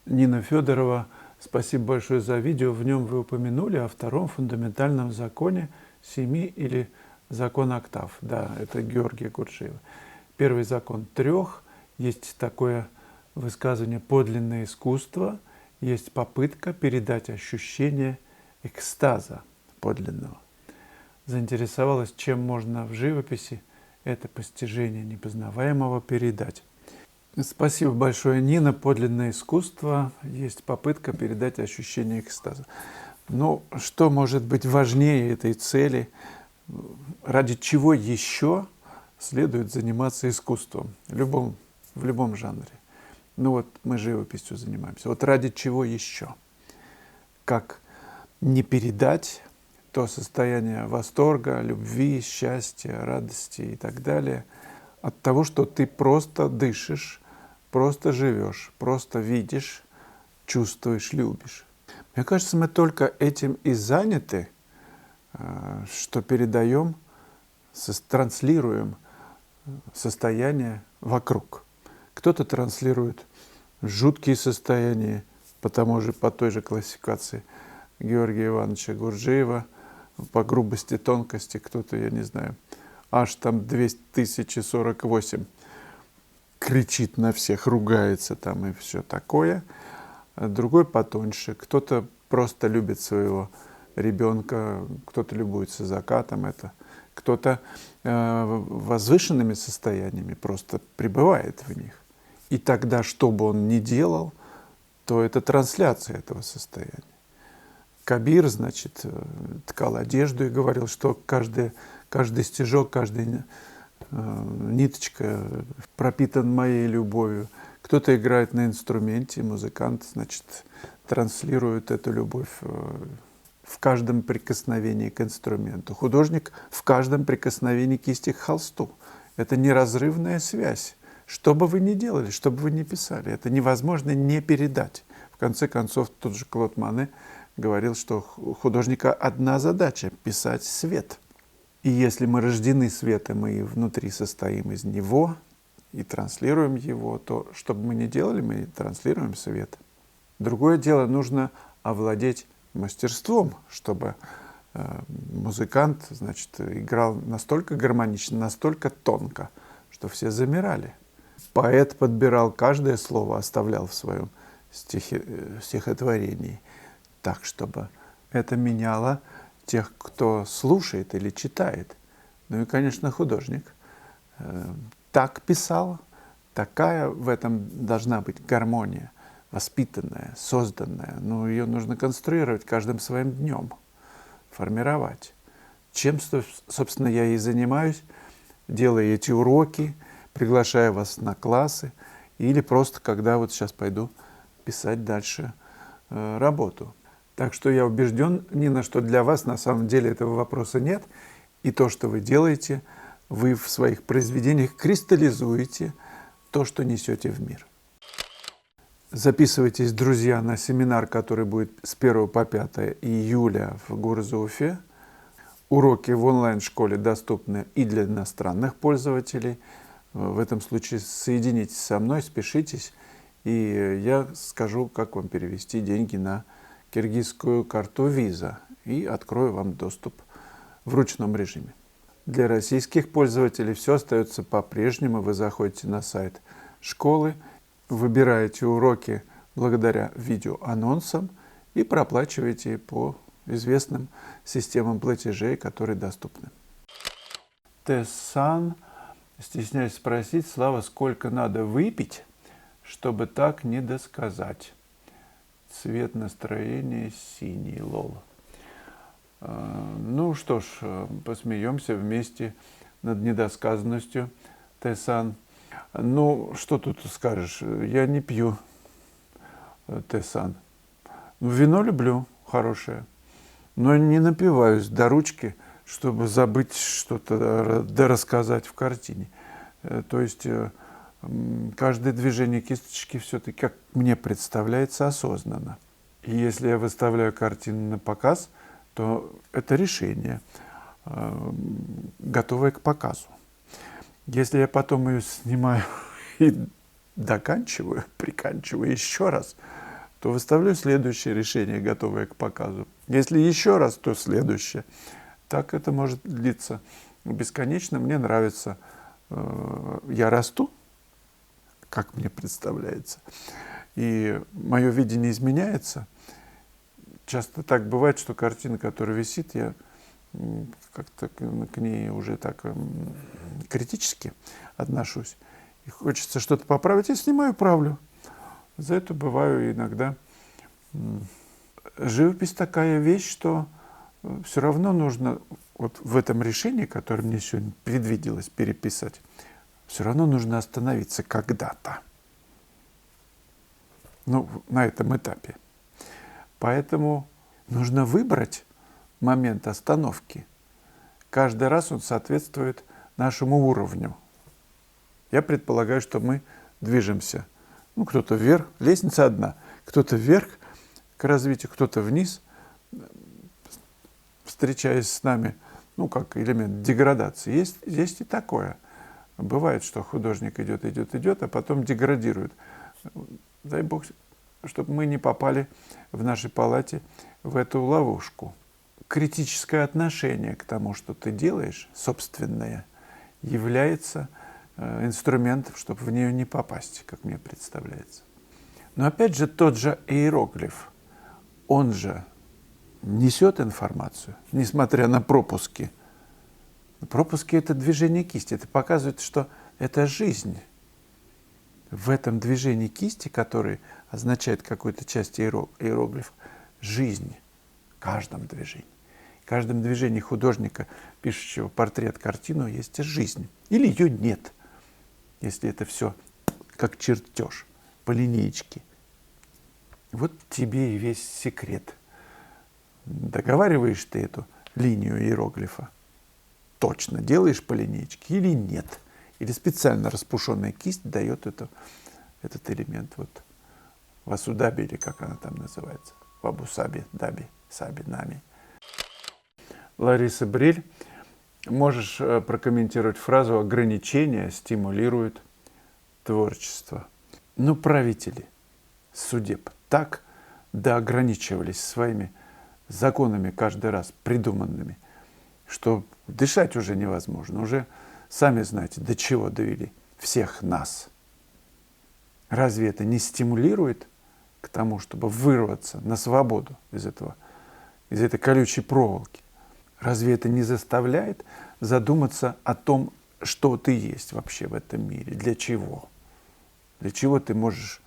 Нина Федорова, спасибо большое за видео. В нем вы упомянули о втором фундаментальном законе семи или закон октав. Да, это Георгия Гурджиева. Первый закон трех. Есть такое высказывание «подлинное искусство», есть попытка передать ощущение экстаза подлинного. Заинтересовалась, чем можно в живописи это постижение непознаваемого передать. Спасибо большое, Нина. Подлинное искусство есть попытка передать ощущение экстаза. Ну, что может быть важнее этой цели? Ради чего еще следует заниматься искусством? В любом жанре. Ну вот мы живописью занимаемся. Вот ради чего еще? Как не передать то состояние восторга, любви, счастья, радости и так далее от того, что ты просто дышишь, просто живешь, просто видишь, чувствуешь, любишь. Мне кажется, мы только этим и заняты, что передаем, транслируем состояние вокруг. Кто-то транслирует жуткие состояния по той же классификации Георгия Ивановича Гурджиева, по грубости, тонкости, кто-то, я не знаю, аж там 2048 кричит на всех, ругается там и все такое. Другой потоньше, кто-то просто любит своего ребенка, кто-то любуется закатом, кто-то возвышенными состояниями просто пребывает в них. И тогда, что бы он ни делал, то это трансляция этого состояния. Кабир, значит, ткал одежду и говорил, что каждый стежок, каждая ниточка пропитан моей любовью. Кто-то играет на инструменте, музыкант, значит, транслирует эту любовь в каждом прикосновении к инструменту. Художник в каждом прикосновении кисти к холсту. Это неразрывная связь. Что бы вы ни делали, что бы вы ни писали, это невозможно не передать. В конце концов, тот же Клод Мане говорил, что у художника одна задача – писать свет. И если мы рождены светом и внутри состоим из него и транслируем его, то, что бы мы ни делали, мы транслируем свет. Другое дело, нужно овладеть мастерством, чтобы музыкант, значит, играл настолько гармонично, настолько тонко, что все замирали. Поэт подбирал каждое слово, оставлял в своем стихотворении так, чтобы это меняло тех, кто слушает или читает. Ну и, конечно, художник так писал, такая в этом должна быть гармония, воспитанная, созданная. Ну, ее нужно конструировать каждым своим днем, формировать. Чем, собственно, я и занимаюсь, делая эти уроки, приглашая вас на классы, или просто когда вот сейчас пойду писать дальше работу. Так что я убежден, Нина, что для вас на самом деле этого вопроса нет. И то, что вы делаете, вы в своих произведениях кристаллизуете то, что несете в мир. Записывайтесь, друзья, на семинар, который будет с 1 по 5 июля в Гурзуфе. Уроки в онлайн-школе доступны и для иностранных пользователей. В этом случае соединитесь со мной, спешитесь, и я скажу, как вам перевести деньги на киргизскую карту Visa и открою вам доступ в ручном режиме. Для российских пользователей все остается по-прежнему. Вы заходите на сайт школы, выбираете уроки благодаря видеоанонсам и проплачиваете по известным системам платежей, которые доступны. Тессан, стесняюсь спросить, Слава, сколько надо выпить, чтобы так не досказать? Цвет настроения синий, лол. Ну что ж, посмеемся вместе над недосказанностью, Тессан. Ну, что тут скажешь? Я не пью, Тессан. Вино люблю, хорошее, но не напиваюсь до ручки, чтобы забыть что-то, да рассказать в картине. То есть каждое движение кисточки все-таки, как мне представляется, осознанно. И если я выставляю картину на показ, то это решение, готовое к показу. Если я потом ее снимаю и доканчиваю, приканчиваю еще раз, то выставлю следующее решение, готовое к показу. Если еще раз, то следующее. Так это может длиться бесконечно. Мне нравится. Я расту, как мне представляется, и мое видение изменяется. Часто так бывает, что картина, которая висит, я как-то к ней уже так критически отношусь. И хочется что-то поправить, я снимаю, правлю. За это бываю иногда. Живопись такая вещь, что все равно нужно вот в этом решении, которое мне сегодня предвиделось переписать, все равно нужно остановиться когда-то. Ну, на этом этапе. Поэтому нужно выбрать момент остановки. Каждый раз он соответствует нашему уровню. Я предполагаю, что мы движемся. Ну, кто-то вверх, лестница одна, кто-то вверх к развитию, кто-то вниз, встречаясь с нами, ну, как элемент деградации. Есть и такое. Бывает, что художник идет, а потом деградирует. Дай Бог, чтобы мы не попали в нашей палате в эту ловушку. Критическое отношение к тому, что ты делаешь, собственное, является инструментом, чтобы в нее не попасть, как мне представляется. Но опять же, тот же иероглиф, он же несет информацию, несмотря на пропуски. Пропуски – это движение кисти, это показывает, что это жизнь. В этом движении кисти, который означает какую-то часть иероглифа, жизнь в каждом движении. В каждом движении художника, пишущего портрет, картину, есть жизнь. Или ее нет, если это все как чертеж по линеечке. Вот тебе и весь секрет. Договариваешь ты эту линию иероглифа? Точно делаешь по линеечке или нет? Или специально распушенная кисть дает этот элемент. Вот васудаби, или как она там называется. Вабусаби, даби, саби, нами. Лариса Бриль, можешь прокомментировать фразу «ограничения стимулируют творчество». Ну, правители судеб так доограничивались своими законами каждый раз придуманными, что дышать уже невозможно. Уже сами знаете, до чего довели всех нас. Разве это не стимулирует к тому, чтобы вырваться на свободу из этой колючей проволоки? Разве это не заставляет задуматься о том, что ты есть вообще в этом мире? Для чего? Для чего ты можешь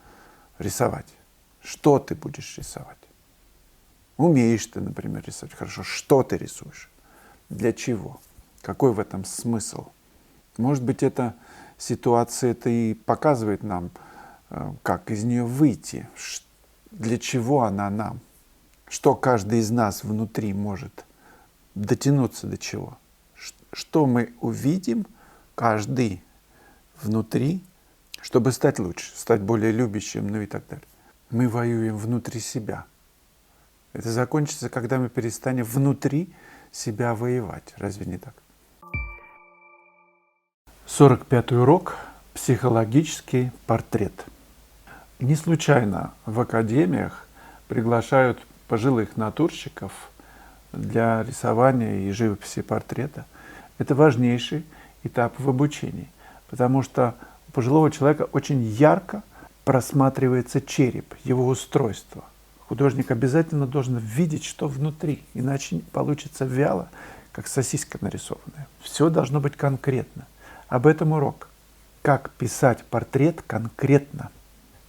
рисовать? Что ты будешь рисовать? Умеешь ты, например, рисовать хорошо. Что ты рисуешь? Для чего? Какой в этом смысл? Может быть, эта ситуация это и показывает нам, как из нее выйти, для чего она нам, что каждый из нас внутри может дотянуться до чего, что мы увидим, каждый внутри, чтобы стать лучше, стать более любящим, ну и так далее. Мы воюем внутри себя. Это закончится, когда мы перестанем внутри себя воевать. Разве не так? 45-й урок – психологический портрет. Не случайно в академиях приглашают пожилых натурщиков для рисования и живописи портрета. Это важнейший этап в обучении, потому что у пожилого человека очень ярко просматривается череп, его устройство. Художник обязательно должен видеть, что внутри, иначе получится вяло, как сосиска нарисованная. Все должно быть конкретно. Об этом урок. Как писать портрет конкретно.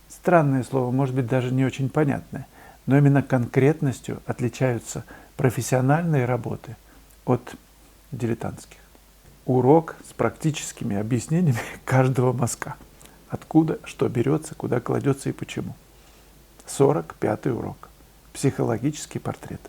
Странное слово, может быть, даже не очень понятное, но именно конкретностью отличаются профессиональные работы от дилетантских. Урок с практическими объяснениями каждого мазка. Откуда, что берется, куда кладется и почему. 45-й урок. Психологический портрет.